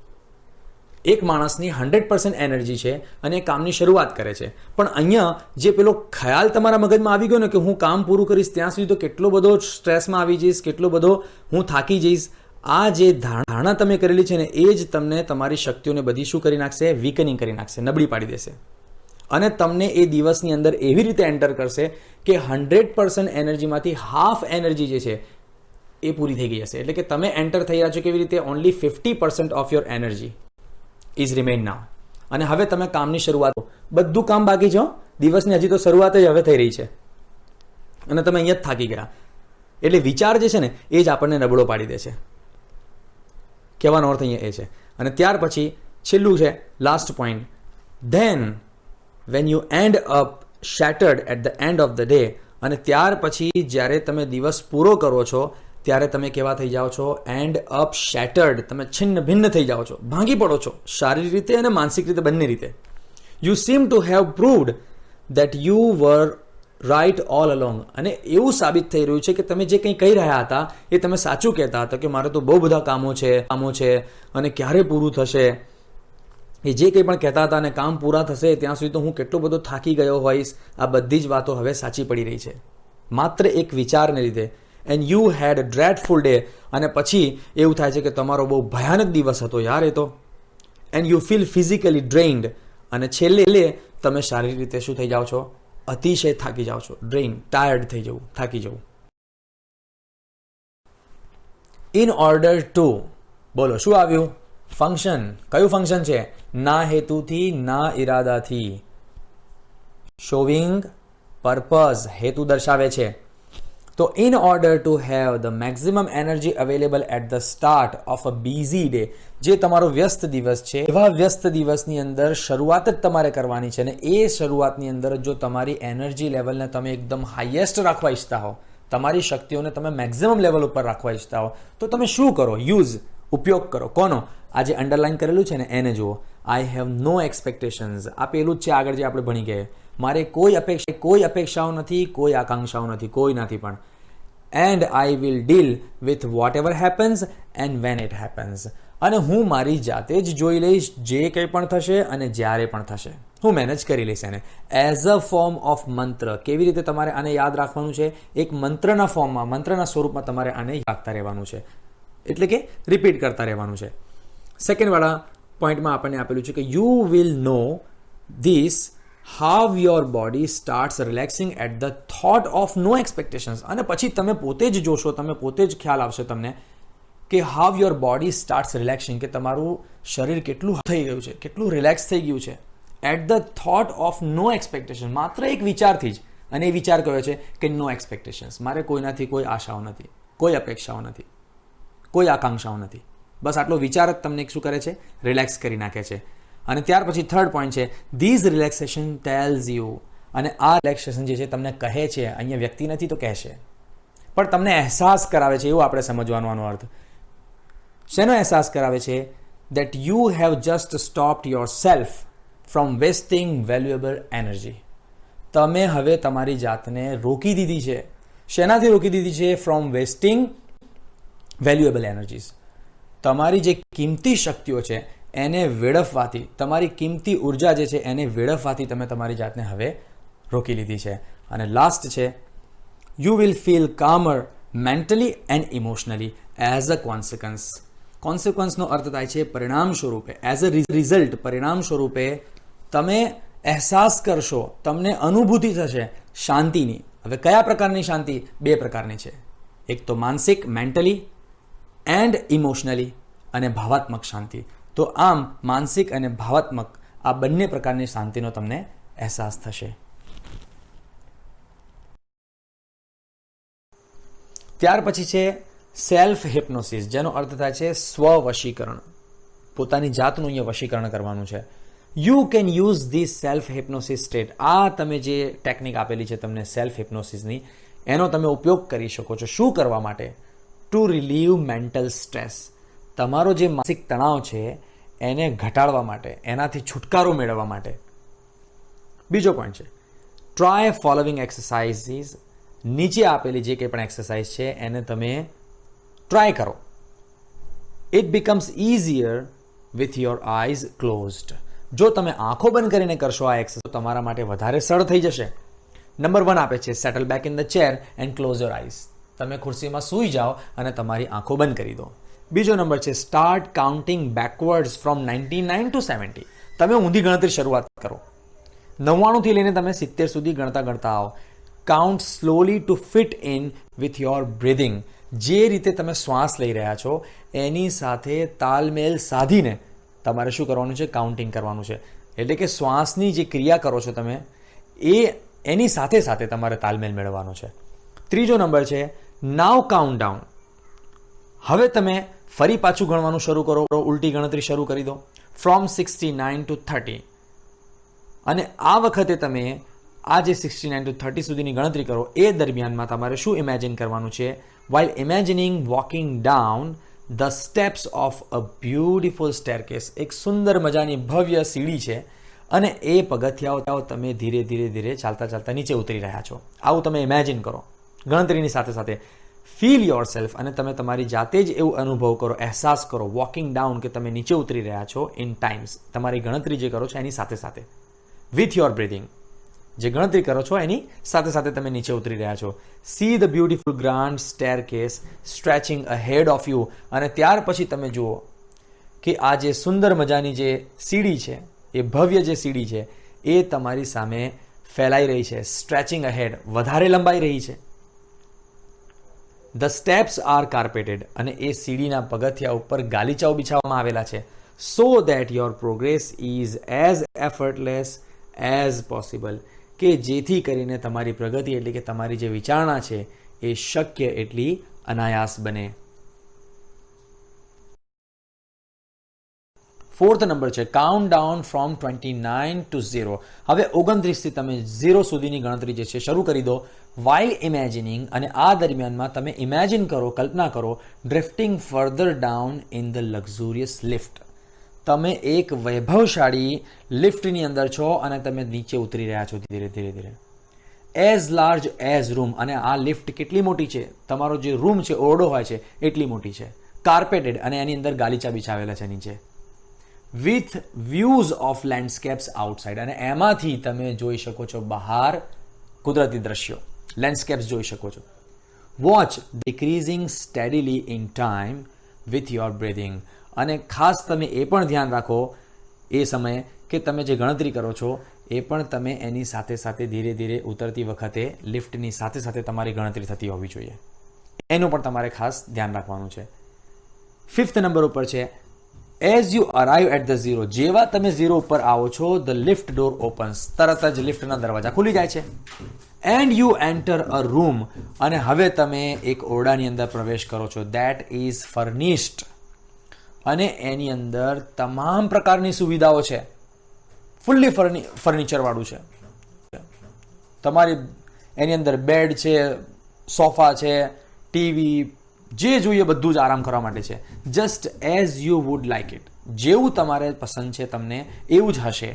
Speaker 1: એક માણસની 100% એનર્જી છે અને એ કામની શરૂઆત કરે છે, પણ અહીંયા જે પેલો ખ્યાલ તમારા મગજમાં આવી ગયો ને કે હું કામ પૂરું કરીશ ત્યાં સુધી તો કેટલો બધો સ્ટ્રેસમાં આવી જઈશ, કેટલો બધો હું થાકી જઈશ, આ જે ધારણા તમે કરેલી છે ને એ જ તમને તમારી શક્તિઓને બધી શું કરી નાખશે? વીકનિંગ કરી નાખશે, નબળી પાડી દેશે. અને તમને એ દિવસની અંદર એવી રીતે એન્ટર કરશે કે 100% એનર્જીમાંથી હાફ એનર્જી જે છે એ પૂરી થઈ ગઈ હશે. એટલે કે તમે એન્ટર થઈ રહ્યા છો કેવી રીતે? Only 50% of your energy is remain now. અને હવે તમે કામની શરૂઆત, બધું કામ બાકી છે, દિવસની હજી તો શરૂઆત જ હવે થઈ રહી છે અને તમે અહીંયા જ થાકી ગયા. એટલે વિચાર જે છે ને એ જ આપણને નબળો પાડી દે છે. કહેવાનો અર્થ અહીંયા એ છે. અને ત્યાર પછી છેલ્લું છે, last point, then when you end up shattered at the end of the day. અને ત્યાર પછી જ્યારે તમે દિવસ પૂરો કરો છો ત્યારે તમે કેવા થઈ જાઓ છો? End up shattered. તમે છિન્ન ભિન્ન થઈ જાઓ છો, ભાંગી પડો છો, શારીરિક રીતે અને માનસિક રીતે, બંને રીતે. You seem to have proved that you were right all along. અને એવું સાબિત થઈ રહ્યું છે કે તમે જે કંઈ કહી રહ્યા હતા એ તમે સાચું કહેતા હતા કે મારે તો બહુ બધા કામો છે અને ક્યારે પૂરું થશે. એ જે કંઈ પણ કહેતા હતા અને કામ પૂરા થશે ત્યાં સુધી તો હું કેટલો બધો થાકી ગયો હોઈશ. આ બધી જ વાતો હવે સાચી પડી રહી છે માત્ર એક વિચારને લીધે. And you had a dreadful day. અને પછી એવું થાય છે કે તમારો બહુ ભયાનક દિવસ હતો યાર એ તો. And you feel physically drained. અને છેલ્લે તમે શારીરિક રીતે શું થઈ જાઓ છો? અતિશય થાકી જાઓ છો. ડ્રેઇન, ટાયર્ડ થઈ જવું, થાકી જવું. ઇન ઓર્ડર ટુ, બોલો શું આવ્યું? ફંક્શન. કયું ફંક્શન છે? ના હેતુથી, ના ઈરાદાથી. શોવિંગ પર્પઝ, હેતુ દર્શાવે છે. તો in order to have the maximum energy available at the start of a busy day. જે તમારો વ્યસ્ત દિવસ છે એવા વ્યસ્ત દિવસની અંદર શરૂઆત જ તમારે કરવાની છે. અને એ શરૂઆતની અંદર જો તમારી એનર્જી લેવલને તમે એકદમ હાઈએસ્ટ રાખવા ઈચ્છતા હો, તમારી શક્તિઓને તમે મેક્સિમમ લેવલ ઉપર રાખવા ઈચ્છતા હો, તો તમે શું કરો? યુઝ, ઉપયોગ કરો. કોનો? આ જે અંડરલાઈન કરેલું છે ને એને જુઓ. I have no expectations. આ પેલું જ છે આગળ જે આપણે ભણી ગયા. મારે કોઈ અપેક્ષાઓ નથી, કોઈ આકાંક્ષાઓ નથી, કોઈ નથી પણ. And I will deal with whatever happens and when it happens. અને હું મારી જાતે જ જોઈ લઈશ જે કંઈ પણ થશે અને જ્યારે પણ થશે હું મેનેજ કરી લઈશ એને. એઝ અ ફોર્મ ઓફ મંત્ર. કેવી રીતે તમારે આને યાદ રાખવાનું છે? એક મંત્રના ફોર્મમાં, મંત્રના સ્વરૂપમાં તમારે આને રાખતા રહેવાનું છે. એટલે કે રિપીટ કરતા રહેવાનું છે. સેકન્ડવાળા પોઈન્ટમાં આપણને આપેલું છે કે you will know this how your body starts relaxing at the thought of no expectations. અને પછી તમે પોતે જ જોશો, તમે પોતે જ ખ્યાલ આવશે તમને કે હાવ યોર બોડી સ્ટાર્ટ્સ રિલેક્સિંગ, કે તમારું શરીર કેટલું થઈ ગયું છે, કેટલું રિલેક્સ થઈ ગયું છે. At the thought of no expectation. માત્ર એક વિચારથી જ. અને એ વિચાર કયો છે કે નો એક્સપેક્ટેશન્સ. મારે કોઈનાથી કોઈ આશાઓ નથી, કોઈ અપેક્ષાઓ નથી, કોઈ આકાંક્ષાઓ નથી. બસ આટલો વિચાર જ તમને શું કરે છે? રિલેક્સ કરી નાખે છે. અને ત્યાર પછી થર્ડ પોઈન્ટ છે ધીઝ રિલેક્સેશન ટેલ્સ યુ. અને આ રિલેક્સેશન જે છે તમને કહે છે, અહીંયા વ્યક્તિ નથી તો કહેશે, પણ તમને અહેસાસ કરાવે છે. એવું આપણે સમજવાનો આનો અર્થ. શેનો અહેસાસ કરાવે છે? That you have just stopped your self from wasting valuable energy. તમે હવે તમારી જાતને રોકી દીધી છે. શેનાથી રોકી દીધી છે? From wasting valuable energies. તમારી જે કિંમતી શક્તિઓ છે એને વેડફવાથી, તમારી કિંમતી ઉર્જા જે છે એને વેડફવાથી તમે તમારી જાતને હવે રોકી લીધી છે. અને લાસ્ટ છે you will feel calmer mentally and emotionally as a consequence. કોન્સિક્વન્સનો અર્થ થાય છે પરિણામ સ્વરૂપે. એઝ અ રિઝલ્ટ, પરિણામ સ્વરૂપે તમે અહેસાસ કરશો, તમને અનુભૂતિ થશે શાંતિની. હવે કયા પ્રકારની શાંતિ? બે પ્રકારની છે. એક તો માનસિક, મેન્ટલી, એન્ડ ઇમોશનલી, અને ભાવાત્મક શાંતિ. તો આમ માનસિક અને ભાવાત્મક આ બંને પ્રકારની શાંતિનો તમને અહેસાસ થશે. ત્યાર પછી છે સેલ્ફ હિપ્નોસિસ, જેનો અર્થ થાય છે સ્વ વશીકરણ. પોતાની જાતનું અહીંયા વશીકરણ કરવાનું છે. You can use this self hypnosis state. આ તમે જે ટેકનિક આપેલી છે તમને સેલ્ફ હિપ્નોસિસની, એનો તમે ઉપયોગ કરી શકો છો. શું કરવા માટે? Two relieve mental stress. તમારો જે માનસિક તણાવ છે એને ઘટાડવા માટે, એનાથી છુટકારો મેળવવા માટે. બીજો પોઈન્ટ છે ટ્રાય ફોલોવિંગ એક્સરસાઇઝીસ. નીચે આપેલી જે કંઈ પણ એક્સરસાઇઝ છે એને તમે ટ્રાય કરો. It becomes easier with your eyes closed. જો તમે આંખો બંધ કરીને કરશો આ એક્સરસાઇઝ, તમારા માટે વધારે સરળ થઈ જશે. નંબર 1 આપે છે settle back in the chair and close your eyes. તમે ખુરશીમાં સૂઈ જાઓ અને તમારી આંખો બંધ કરી દો. બીજો નંબર છે start counting backwards from 99 to 70. તમે ઊંધી ગણતરી શરૂઆત કરો. 99 થી લઈને તમે 70 સુધી ગણતા ગણતા આવો. Count slowly to fit in with your breathing. જે રીતે તમે શ્વાસ લઈ રહ્યા છો એની સાથે તાલમેલ સાધીને તમારે શું કરવાનું છે? કાઉન્ટિંગ કરવાનું છે. એટલે કે શ્વાસની જે ક્રિયા કરો છો તમે એની સાથે સાથે તમારે તાલમેલ મેળવવાનો છે. ત્રીજો નંબર છે નાવ કાઉન્ટ ડાઉન. હવે તમે ફરી પાછું ગણવાનું શરૂ કરો, ઉલટી ગણતરી શરૂ કરી દો ફ્રોમ 69 ટુ 30. અને આ વખતે તમે આ જે 69 ટુ 30 સુધીની ગણતરી કરો એ દરમિયાનમાં તમારે શું ઇમેજિન કરવાનું છે? while imagining walking down the steps of a beautiful staircase. એક સુંદર મજાની ભવ્ય સીડી છે અને એ પગથિયાઓ તમે ધીરે ધીરે ધીરે ચાલતા ચાલતા નીચે ઉતરી રહ્યા છો. આવું તમે ઇમેજિન કરો ગણતરીની સાથે સાથે. ફીલ યોર સેલ્ફ, અને તમે તમારી જાતે જ એવું અનુભવ કરો, અહેસાસ કરો વોકિંગ ડાઉન, કે તમે નીચે ઉતરી રહ્યા છો ઇન ટાઈમ્સ. તમારી ગણતરી જે કરો છો એની સાથે સાથે વિથ યોર બ્રીથિંગ. જે ગણતરી કરો છો એની સાથે સાથે તમે નીચે ઉતરી રહ્યા છો. See the beautiful grand staircase stretching ahead of you. અને ત્યાર પછી તમે જુઓ કે આ જે સુંદર મજાની જે સીડી છે, એ ભવ્ય જે સીડી છે એ તમારી સામે ફેલાઈ રહી છે. સ્ટ્રેચિંગ અહેડ, વધારે લંબાઈ રહી છે. The steps are carpeted. અને એ સીડીના પગથિયા ઉપર ગાલીચાઓ બિછાવવામાં આવેલા છે. So that your progress is as effortless as possible. કે જેથી કરીને તમારી પ્રગતિ એટલે કે તમારી જે વિચારણા છે એ શક્ય એટલી અનાયાસ બને. 4th નંબર છે કાઉન્ટ ડાઉન ફ્રોમ 29 ટુ 0. હવે 29 થી તમે 0 સુધીની ગણતરી જે છે શરૂ કરી દો while imagining. અને આ દરમિયાનમાં તમે ઇમેજિન કરો, કલ્પના કરો ડ્રિફ્ટિંગ further down in the luxurious lift. તમે એક વૈભવશાળી લિફ્ટની અંદર છો અને તમે નીચે ઉતરી રહ્યા છો ધીરે ધીરે ધીરે. As large as room. અને આ લિફ્ટ કેટલી મોટી છે? તમારો જે રૂમ છે, ઓરડો હોય છે એટલી મોટી છે. કાર્પેટેડ, અને એની અંદર ગાલીચા બિછાવેલા છે નીચે. With views of landscapes outside. અને એમાંથી તમે જોઈ શકો છો બહાર કુદરતી દ્રશ્યો, લેન્ડસ્કેપ્સ જોઈ શકો છો. Watch decreasing steadily in time with your breathing. અને ખાસ તમે એ પણ ધ્યાન રાખો એ સમયે કે તમે જે ગણતરી કરો છો એ પણ તમે એની સાથે સાથે ધીરે ધીરે ઉતરતી વખતે લિફ્ટની સાથે સાથે તમારી ગણતરી થતી હોવી જોઈએ. એનું પણ તમારે ખાસ ધ્યાન રાખવાનું છે. 5th નંબર ઉપર છે as you arrive at the 0. જેવા તમે 0 ઉપર આવો છો ધ લિફ્ટ ડોર ઓપન્સ. તરત જ લિફ્ટના દરવાજા ખુલી જાય છે. And you enter a room. અને હવે તમે એક ઓરડાની અંદર પ્રવેશ કરો છો દેટ ઇઝ ફર્નિશ્ડ. અને એની અંદર તમામ પ્રકારની સુવિધાઓ છે. ફુલ્લી ફર્નિચરવાળું છે. તમારી એની અંદર બેડ છે, સોફા છે, ટીવી, જે જોઈએ બધું જ આરામ કરવા માટે છે. Just as you would like it. જેવું તમારે પસંદ છે તમને એવું જ હશે.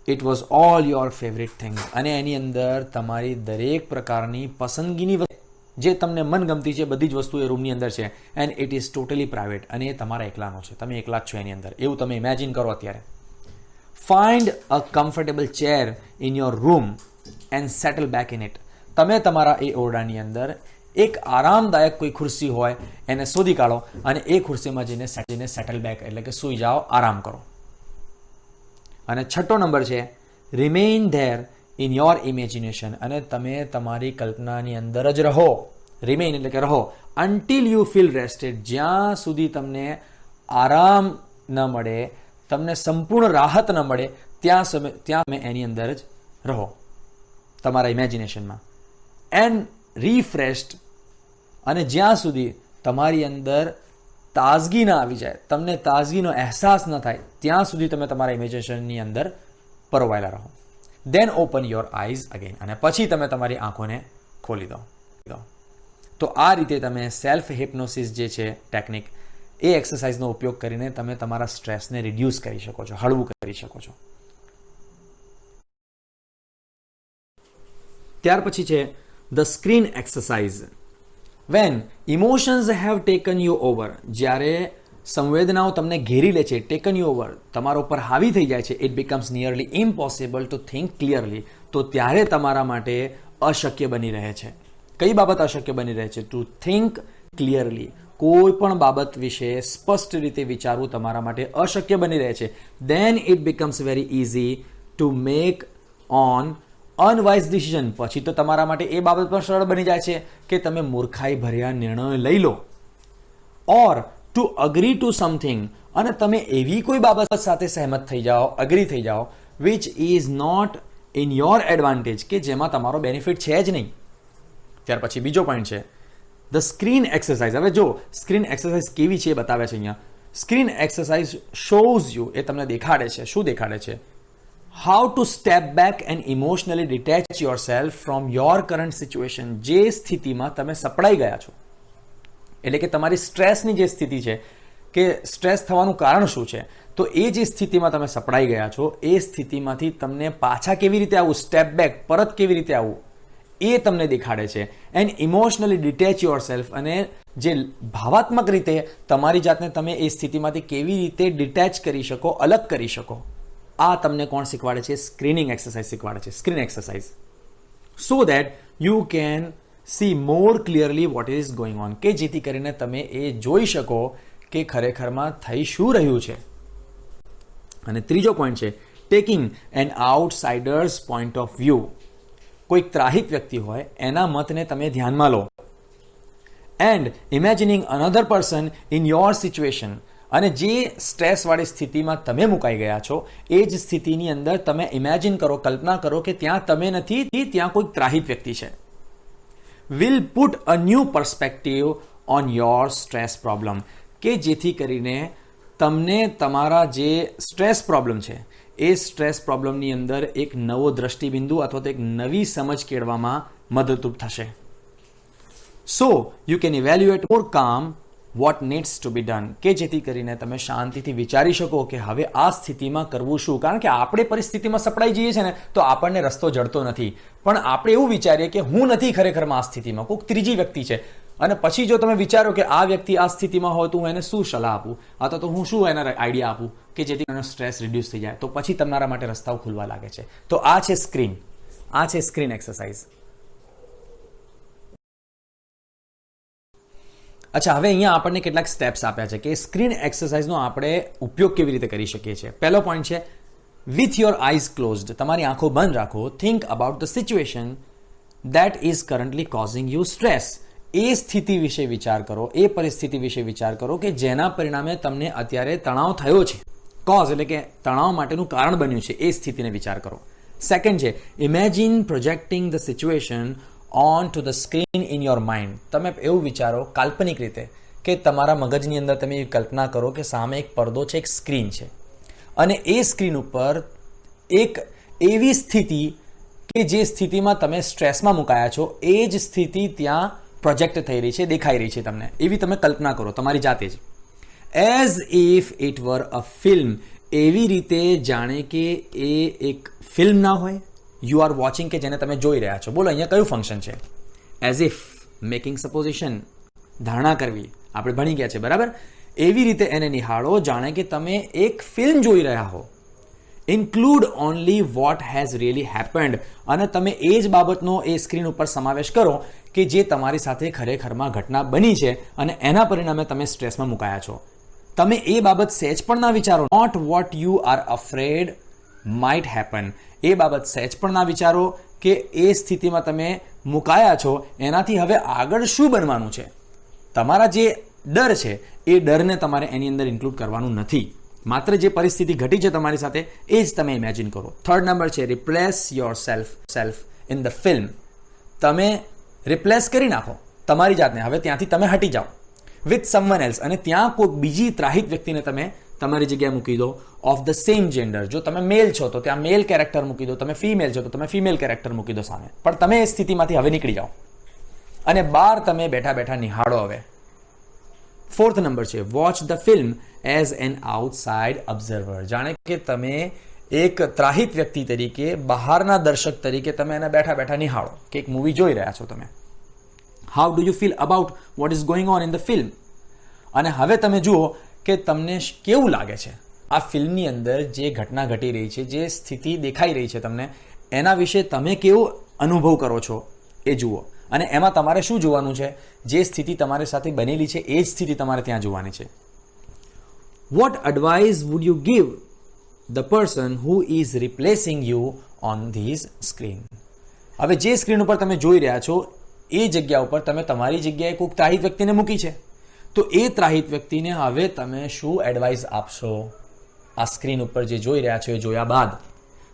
Speaker 1: It was all your favourite thing. અને એની અંદર તમારી દરેક પ્રકારની પસંદગીની જે તમને મનગમતી છે બધી જ વસ્તુ એ રૂમની અંદર છે. And it is totally private. અને એ તમારા એકલાનો છે, તમે એકલા જ છો એની અંદર, એવું તમે ઇમેજિન કરો અત્યારે. Find a comfortable chair in your room and settle back in it. તમે તમારા એ ઓરડાની અંદર એક આરામદાયક કોઈ ખુરશી હોય એને શોધી કાઢો અને એ ખુરશીમાં જઈને સેટલ બેક એટલે કે સૂઈ જાઓ, આરામ કરો. અને 6થો નંબર છે remain there in your imagination. અને તમે તમારી કલ્પનાની અંદર જ રહો. રિમેઇન એટલે કે રહો અન્ટિલ યુ ફીલ રેસ્ટેડ. જ્યાં સુધી તમને આરામ ન મળે, તમને સંપૂર્ણ રાહત ન મળે ત્યાં તમે એની અંદર જ રહો, તમારા ઇમેજિનેશનમાં, એન્ડ રિફ્રેશ્ડ, અને જ્યાં સુધી તમારી અંદર તાજગી ના આવી જાય, તમને તાજગીનો અહેસાસ ન થાય, ત્યાં સુધી તમે તમારા ઇમેજિનેશનની અંદર પરોવાયેલા રહો. દેન ઓપન યોર આઈઝ અગેન, અને પછી તમે તમારી આંખોને ખોલી દો. તો આ રીતે તમે સેલ્ફ હિપ્નોસિસ જે છે ટેકનિક, એ એક્સરસાઇઝનો ઉપયોગ કરીને તમે તમારા સ્ટ્રેસને રિડ્યુસ કરી શકો છો, હળવું કરી શકો છો. ત્યાર પછી છે the screen exercise. When emotions have taken you over, જ્યારે સંવેદનાઓ તમને ઘેરી લે છે, ટેકન યુ ઓવર, તમારા ઉપર હાવી થઈ જાય છે, it becomes nearly impossible two think clearly, તો ત્યારે તમારા માટે અશક્ય બની રહે છે. કઈ બાબત અશક્ય બની રહે છે? ટુ થિંક ક્લિયરલી, કોઈ પણ બાબત વિશે સ્પષ્ટ રીતે વિચારવું તમારા માટે અશક્ય બની રહે છે. Then it becomes very easy to make on unwise decision, પછી તો તમારા માટે એ બાબત પણ સરળ બની જાય છે કે તમે મૂર્ખાઈ ભર્યા નિર્ણયો લઈ લો. ઓર ટુ અગ્રી ટુ સમથિંગ, અને તમે એવી કોઈ બાબત સાથે સહેમત થઈ જાઓ, અગ્રી થઈ જાઓ, which is not in your advantage, કે જેમાં તમારો બેનિફિટ છે જ નહીં. ત્યાર પછી બીજો પોઈન્ટ છે ધ સ્ક્રીન એક્સરસાઇઝ. હવે જો સ્ક્રીન એક્સરસાઇઝ કેવી છે એ બતાવે છે અહીંયા. સ્ક્રીન એક્સરસાઇઝ શોઝ યુ, એ તમને દેખાડે છે, શું દેખાડે છે? How to step back and emotionally detach your self from your current situation. જે સ્થિતિમાં તમે સપડાઈ ગયા છો, એટલે કે તમારી સ્ટ્રેસની જે સ્થિતિ છે, કે સ્ટ્રેસ થવાનું કારણ શું છે, તો એ જે સ્થિતિમાં તમે સપડાઈ ગયા છો, એ સ્થિતિમાંથી તમને પાછા કેવી રીતે આવવું, સ્ટેપ બેક, પરત કેવી રીતે આવવું, એ તમને દેખાડે છે. And emotionally detach your self, અને જે ભાવાત્મક રીતે તમારી જાતને તમે એ સ્થિતિમાંથી કેવી રીતે ડિટેચ કરી શકો, અલગ કરી શકો, આ તમને કોણ શીખવાડે છે? સ્ક્રીનિંગ એક્સરસાઇઝ શીખવાડે છે, screen exercise. So that you can see more clearly what is going on, કે જેથી કરીને તમે એ જોઈ શકો કે ખરેખરમાં થઈ શું રહ્યું છે. અને ત્રીજો પોઈન્ટ છે taking an outsider's point of view. કોઈક ત્રાહિત વ્યક્તિ હોય, એના મતને તમે ધ્યાનમાં લો. And imagining another person in your situation, અને જે સ્ટ્રેસવાળી સ્થિતિમાં તમે મુકાઈ ગયા છો, એ જ સ્થિતિની અંદર તમે ઇમેજિન કરો, કલ્પના કરો કે ત્યાં તમે નથી, ત્યાં કોઈક ત્રાહિત વ્યક્તિ છે. Will put a new perspective on your stress problem, કે જેથી કરીને તમને તમારા જે સ્ટ્રેસ પ્રોબ્લેમ છે, એ સ્ટ્રેસ પ્રોબ્લેમની અંદર એક નવો દ્રષ્ટિબિંદુ અથવા તો એક નવી સમજ કેળવામાં મદદરૂપ થશે. So you can evaluate more કામ what needs to be done, કે જેથી કરીને તમે શાંતિથી વિચારી શકો કે હવે આ સ્થિતિમાં કરવું શું. કારણ કે આપણે પરિસ્થિતિમાં સપડાઈ જઈએ છીએ ને, તો આપણને રસ્તો જડતો નથી, પણ આપણે એવું વિચારીએ કે હું નથી ખરેખરમાં આ સ્થિતિમાં, કોઈક ત્રીજી વ્યક્તિ છે. અને પછી જો તમે વિચારો કે આ વ્યક્તિ આ સ્થિતિમાં હોય તો હું એને શું સલાહ આપું, અથવા તો હું શું એને આઈડિયા આપું કે જેથી એનો સ્ટ્રેસ રિડ્યુસ થઈ જાય, તો પછી તમારા માટે રસ્તાઓ ખુલવા લાગે છે. તો આ છે સ્ક્રીન, આ છે સ્ક્રીન એક્સરસાઇઝ. અચ્છા, હવે અહીંયા આપણને કેટલાક સ્ટેપ્સ આપ્યા છે કે સ્ક્રીન એક્સરસાઇઝનો આપણે ઉપયોગ કેવી રીતે કરી શકીએ છીએ. પહેલો પોઈન્ટ છે વિથ યોર આઈઝ ક્લોઝડ, તમારી આંખો બંધ રાખો. Think about the situation that is currently causing you stress. એ સ્થિતિ વિશે વિચાર કરો, એ પરિસ્થિતિ વિશે વિચાર કરો કે જેના પરિણામે તમને અત્યારે તણાવ થયો છે. કોઝ એટલે કે તણાવ માટેનું કારણ બન્યું છે, એ સ્થિતિને વિચાર કરો. સેકન્ડ છે imagine projecting the situation on to the screen in your mind. તમે એવું વિચારો કાલ્પનિક રીતે કે તમારા મગજની અંદર તમે એવી કલ્પના કરો કે સામે એક પડદો છે, એક સ્ક્રીન છે, અને એ સ્ક્રીન ઉપર એક એવી સ્થિતિ કે જે સ્થિતિમાં તમે સ્ટ્રેસમાં મુકાયા છો, એ જ સ્થિતિ ત્યાં પ્રોજેક્ટ થઈ રહી છે, દેખાઈ રહી છે તમને. એવી તમે કલ્પના કરો તમારી જાતે જ. As if it were a film, એવી રીતે જાણે કે એ એક ફિલ્મ ના હોય, યુ આર વોચિંગ, કે જેને તમે જોઈ રહ્યા છો. બોલો અહીંયા કયું ફંક્શન છે? એઝ ઇફ, મેકિંગ સપોઝિશન, ધારણા કરવી, આપણે ભણી ગયા છે બરાબર. એવી રીતે એને નિહાળો જાણે કે તમે એક ફિલ્મ જોઈ રહ્યા હો. Include only what has really happened, અને તમે એ જ બાબતનો એ સ્ક્રીન ઉપર સમાવેશ કરો કે જે તમારી સાથે ખરેખરમાં ઘટના બની છે અને એના પરિણામે તમે સ્ટ્રેસમાં મુકાયા છો. તમે એ બાબત સહેજ પણ ના વિચારો. Not what you are afraid might happen, એ બાબત સહેજ પણ ના વિચારો કે એ સ્થિતિમાં તમે મુકાયા છો, એનાથી હવે આગળ શું બનવાનું છે. તમારા જે ડર છે એ ડરને તમારે એની અંદર ઇન્ક્લુડ કરવાનું નથી. માત્ર જે પરિસ્થિતિ ઘટી છે તમારી સાથે એ જ તમે ઇમેજિન કરો. થર્ડ નંબર છે replace your self in the film. તમે રિપ્લેસ કરી નાખો તમારી જાતને, હવે ત્યાંથી તમે હટી જાઓ વિથ સમવન એલ્સ, અને ત્યાં કોઈક બીજી ત્રાહિત વ્યક્તિને તમે તમારી જગ્યાએ મૂકી દો ઓફ ધ સેમ જેન્ડર. જો તમે મેલ છો તો ત્યાં મેલ કેરેક્ટર મૂકી દો, તમે ફિમેલ છો તો તમે ફિમેલ કેરેક્ટર મૂકી દો સામે, પણ તમે એ સ્થિતિમાંથી હવે નીકળી જાઓ અને બહાર તમે બેઠા બેઠા નિહાળો. હવે ફોર્થ નંબર છે watch the film as an outside observer. જાણે કે તમે એક ત્રાહિત વ્યક્તિ તરીકે, બહારના દર્શક તરીકે તમે એને બેઠા બેઠા નિહાળો કે એક મૂવી જોઈ રહ્યા છો તમે. How do you feel about what is going on in the film. અને હવે તમે જુઓ કે તમને કેવું લાગે છે આ ફિલ્મની અંદર જે ઘટના ઘટી રહી છે, જે સ્થિતિ દેખાઈ રહી છે તમને, એના વિશે તમે કેવો અનુભવ કરો છો એ જુઓ. અને એમાં તમારે શું જોવાનું છે? જે સ્થિતિ તમારી સાથે બનેલી છે એ જ સ્થિતિ તમારે ત્યાં જોવાની છે. What advice would you give the person who is replacing you on these screen. હવે જે સ્ક્રીન ઉપર તમે જોઈ રહ્યા છો એ જગ્યા ઉપર તમે તમારી જગ્યાએ કોઈક ત્રાહિત વ્યક્તિને મૂકી છે, તો એ ત્રાહિત વ્યક્તિને હવે તમે શું એડવાઇસ આપશો આ સ્ક્રીન ઉપર જે જોઈ રહ્યા છો એ જોયા બાદ?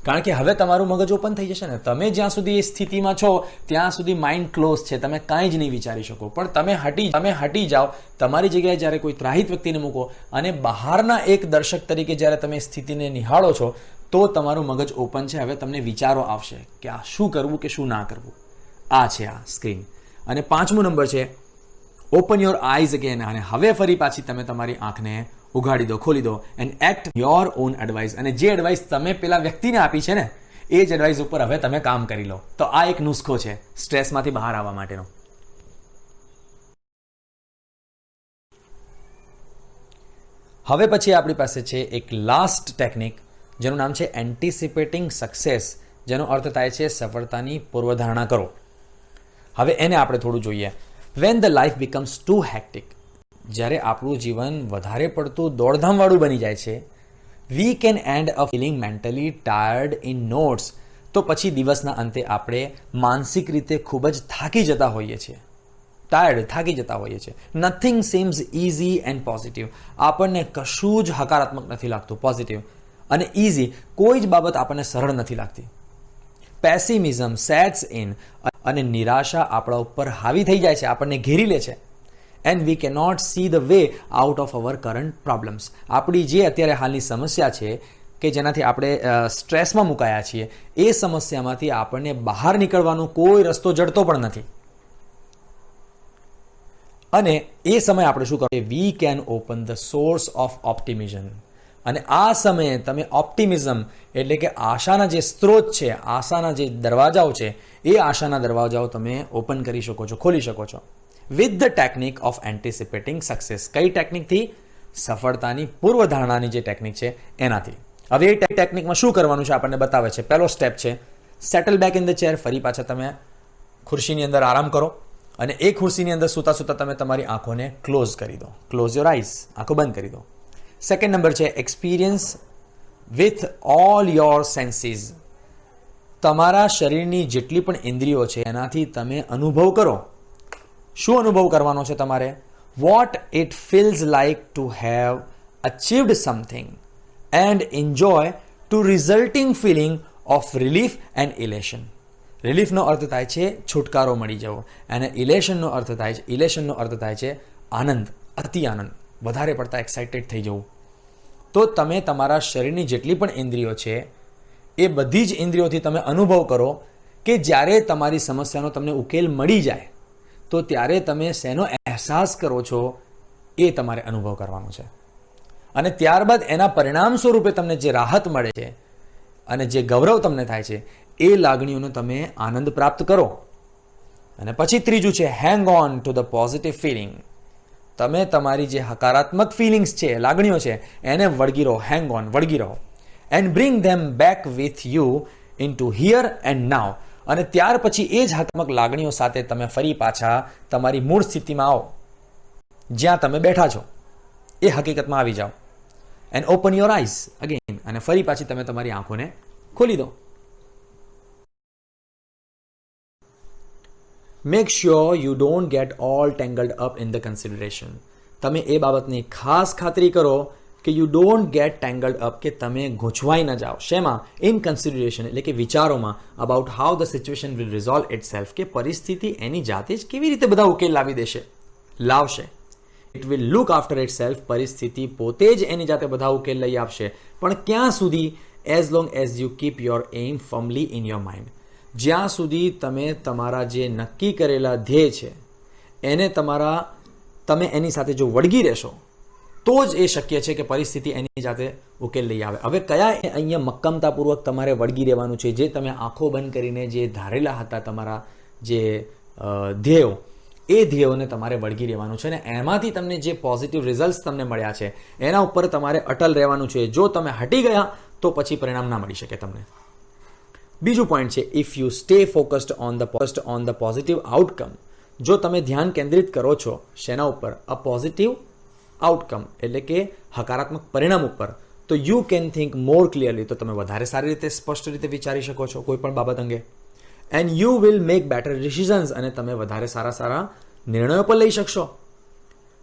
Speaker 1: કારણ કે હવે તમારું મગજ ઓપન થઈ જશે ને. તમે જ્યાં સુધી એ સ્થિતિમાં છો ત્યાં સુધી માઇન્ડ ક્લોઝ છે, તમે કાંઈ જ નહીં વિચારી શકો. પણ તમે હટી જાઓ, તમારી જગ્યાએ જ્યારે કોઈ ત્રાહિત વ્યક્તિને મૂકો અને બહારના એક દર્શક તરીકે જ્યારે તમે સ્થિતિને નિહાળો છો તો તમારું મગજ ઓપન છે. હવે તમને વિચારો આવશે કે આ શું કરવું કે શું ના કરવું. આ છે આ સ્ક્રીન. અને 5મો નંબર છે ઓપન યોર આઈઝ અગેન. અને હવે ફરી પાછી તમે તમારી આંખને ઉઘાડી દો, ખોલી દો, and act your own advice. અને જે એડવાઇસ તમે પેલા વ્યક્તિને આપી છે ને એ જ એડવાઇસ ઉપર હવે તમે કામ કરી લો. તો આ એક નુસ્ખો છે સ્ટ્રેસમાંથી બહાર આવવા માટેનો. હવે પછી આપણી પાસે છે એક લાસ્ટ ટેકનિક જેનું નામ છે એન્ટિસિપેટિંગ સક્સેસ, જેનો અર્થ થાય છે સફળતાની પૂર્વધારણા કરો. હવે એને આપણે થોડું જોઈએ. When the life becomes too hectic. જ્યારે આપણું જીવન વધારે પડતું દોડધામવાળું બની જાય છે, we can end a feeling mentally tired in notes. તો પછી દિવસના અંતે આપણે માનસિક રીતે ખૂબ જ થાકી જતા હોઈએ છીએ. થાકી જતા હોઈએ છીએ. Nothing seems easy and positive. આપણને કશું જ હકારાત્મક નથી લાગતું, પોઝિટિવ અને ઇઝી. કોઈ જ બાબત આપણને સરળ નથી લાગતી. પેસિમિઝમ સેટ્સ ઇન, અને નિરાશા આપણા ઉપર હાવી થઈ જાય છે, આપણને ઘેરી લે છે. And we can not see the way out of our current problems. આપણી જે અત્યારે હાલની સમસ્યા છે કે જેનાથી આપણે સ્ટ્રેસમાં મુકાયા છીએ, એ સમસ્યામાંથી આપણને બહાર નીકળવાનો કોઈ રસ્તો જડતો પણ નથી. અને એ સમયે આપણે શું કરીએ? We can open the source of optimism. અને આ સમયે તમે ઓપ્ટિમિઝમ એટલે કે આશાના જે સ્ત્રોત છે, આશાના જે દરવાજાઓ છે, એ આશાના દરવાજાઓ તમે ઓપન કરી શકો છો, ખોલી શકો છો. With the technique of anticipating success. કઈ ટેકનિકથી? સફળતાની પૂર્વધારણાની જે ટેકનિક છે એનાથી. હવે એ ટેકનિકમાં શું કરવાનું છે આપણને બતાવે છે. પહેલો સ્ટેપ છે settle back in the chair. ફરી પાછા તમે ખુરશીની અંદર આરામ કરો અને એ ખુરશીની અંદર સૂતા સૂતા તમે તમારી આંખોને ક્લોઝ કરી દો. Close your eyes. આંખો બંધ કરી દો. સેકન્ડ નંબર છે experience with all your senses. તમારા શરીરની જેટલી પણ ઇન્દ્રિયો છે એનાથી તમે અનુભવ કરો. શું અનુભવ કરવાનો છે તમારે? What it feels like to have achieved something and enjoy to resulting feeling of relief and elation. રિલીફનો અર્થ થાય છે છુટકારો મળી જવો, અને ઇલેશનનો અર્થ થાય છે આનંદ, અતિ આનંદ, વધારે પડતા એક્સાઇટેડ થઈ જવું. તો તમે તમારા શરીરની જેટલી પણ ઇન્દ્રિયો છે એ બધી જ ઇન્દ્રિયોથી તમે અનુભવ કરો કે જ્યારે તમારી સમસ્યાનો તમને ઉકેલ મળી જાય તો ત્યારે તમે શેનો અહેસાસ કરો છો એ તમારે અનુભવ કરવાનો છે. અને ત્યારબાદ એના પરિણામ સ્વરૂપે તમને જે રાહત મળે છે અને જે ગૌરવ તમને થાય છે એ લાગણીઓનો તમે આનંદ પ્રાપ્ત કરો. અને પછી ત્રીજું છે hang on to the positive feeling. તમે તમારી જે હકારાત્મક ફિલિંગ્સ છે, લાગણીઓ છે, એને વળગી રહો, હેંગ ઓન, વળગી રહો. And bring them back with you into here and now. અને ત્યાર પછી એ જ હકારાત્મક લાગણીઓ સાથે તમે ફરી પાછા તમારી મૂળ સ્થિતિમાં આવો, જ્યાં તમે બેઠા છો એ હકીકતમાં આવી જાઓ. And open your eyes again. અને ફરી પાછી તમે તમારી આંખોને ખોલી દો. Make sure you don't get all tangled up in the consideration. તમે એ બાબતની ખાસ ખાતરી કરો કે you don't get tangled up, કે તમે ગૂંચવાઈ ન જાઓ. શેમાં? ઇન કન્સિડરેશન, એટલે કે વિચારોમાં, about how the situation will resolve it self, કે પરિસ્થિતિ એની જાતે જ કેવી રીતે બધા ઉકેલ લાવશે. It will look after it self, પરિસ્થિતિ પોતે જ એની જાતે બધા ઉકેલ લઈ આપશે. પણ ક્યાં સુધી? As long as you keep your aim ફર્મલી in your mind, જ્યાં સુધી તમે તમારા જે નક્કી કરેલા ધ્યેય છે એને તમે એની સાથે જો વળગી રહેશો તો જ એ શક્ય છે કે પરિસ્થિતિ એની જાતે ઉકેલ લઈ આવે. હવે કયા અહીંયા મક્કમતાપૂર્વક તમારે વળગી રહેવાનું છે, જે તમે આંખો બંધ કરીને જે ધારેલા હતા તમારા જે ધ્યેયો, એ ધ્યેયોને તમારે વળગી રહેવાનું છે અને એમાંથી તમને જે પોઝિટિવ રિઝલ્ટ્સ તમને મળ્યા છે એના ઉપર તમારે અટલ રહેવાનું છે. જો તમે હટી ગયા તો પછી પરિણામ ના મળી શકે તમને. બીજું પોઈન્ટ છે, if you stay focused on the positive outcome, જો તમે ધ્યાન કેન્દ્રિત કરો છો શેના ઉપર? અ પોઝિટિવ આઉટકમ, એટલે કે હકારાત્મક પરિણામ ઉપર, તો you can think more clearly, તો તમે વધારે સારી રીતે સ્પષ્ટ રીતે વિચારી શકો છો કોઈ પણ બાબત અંગે. And you will make better decisions, અને તમે વધારે સારા નિર્ણયો પણ લઈ શકશો.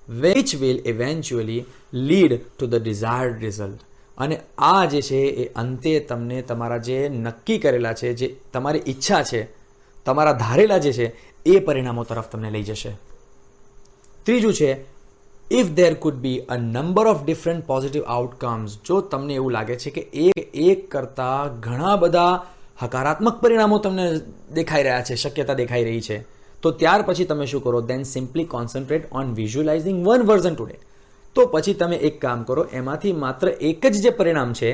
Speaker 1: Which will eventually lead to the desired result, અને આ જે છે એ અંતે તમને તમારા જે નક્કી કરેલા છે, જે તમારી ઈચ્છા છે, તમારા ધારેલા જે છે એ પરિણામો તરફ તમને લઈ જશે. ત્રીજું છે, if there food B a number of different positive outcomes, જો તમને એવું લાગે છે કે એક કરતાં ઘણા બધા હકારાત્મક પરિણામો તમને દેખાઈ રહ્યા છે, શક્યતા દેખાઈ રહી છે, તો ત્યાર પછી તમે શું કરો? Then simply concentrate on visualising one version today. તો પછી તમે એક કામ કરો, એમાંથી માત્ર એક જ જે પરિણામ છે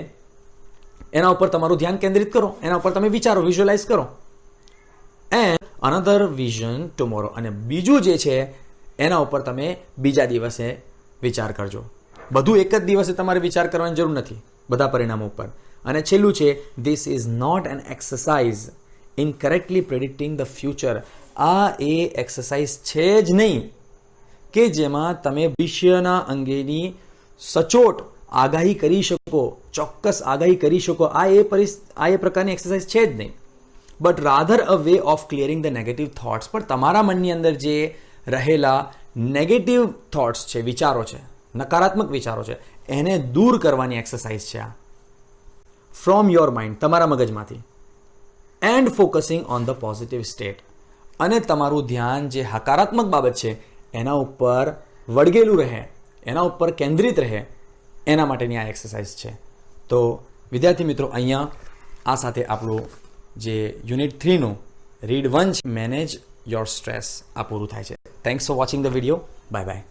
Speaker 1: એના ઉપર તમારું ધ્યાન કેન્દ્રિત કરો, એના ઉપર તમે વિચારો, વિઝ્યુઅલાઇઝ કરો. એન્ડ અનધર વિઝન ટુમોરો, અને બીજું જે છે એના ઉપર તમે બીજા દિવસે વિચાર કરજો. બધું એક જ દિવસે તમારે વિચાર કરવાની જરૂર નથી બધા પરિણામો ઉપર. અને છેલ્લું છે, this is not an exercise in correctly predicting the future. આ એ એક્સરસાઇઝ છે જ નહીં કે જેમાં તમે ભવિષ્યના અંગેની સચોટ આગાહી કરી શકો, ચોક્કસ આગાહી કરી શકો. આ એ પ્રકારની એક્સરસાઇઝ છે જ નહીં. But rather a way of clearing the negative thoughts, પણ તમારા મનની અંદર જે રહેલા નેગેટિવ થોટ્સ છે, વિચારો છે, નકારાત્મક વિચારો છે, એને દૂર કરવાની એક્સરસાઇઝ છે આ, ફ્રોમ યોર માઇન્ડ, તમારા મગજમાંથી. And focusing on the positive state, અને તમારું ધ્યાન જે હકારાત્મક બાબત છે એના ઉપર વળગેલું રહે, એના ઉપર કેન્દ્રિત રહે, એના માટેની આ એક્સરસાઇઝ છે. તો વિદ્યાર્થી મિત્રો, અહીંયા આ સાથે આપણું જે યુનિટ 3નું રીડ 1 છે, મેનેજ યોર સ્ટ્રેસ, આ પૂરું થાય છે. Thanks for watching the video. Bye bye.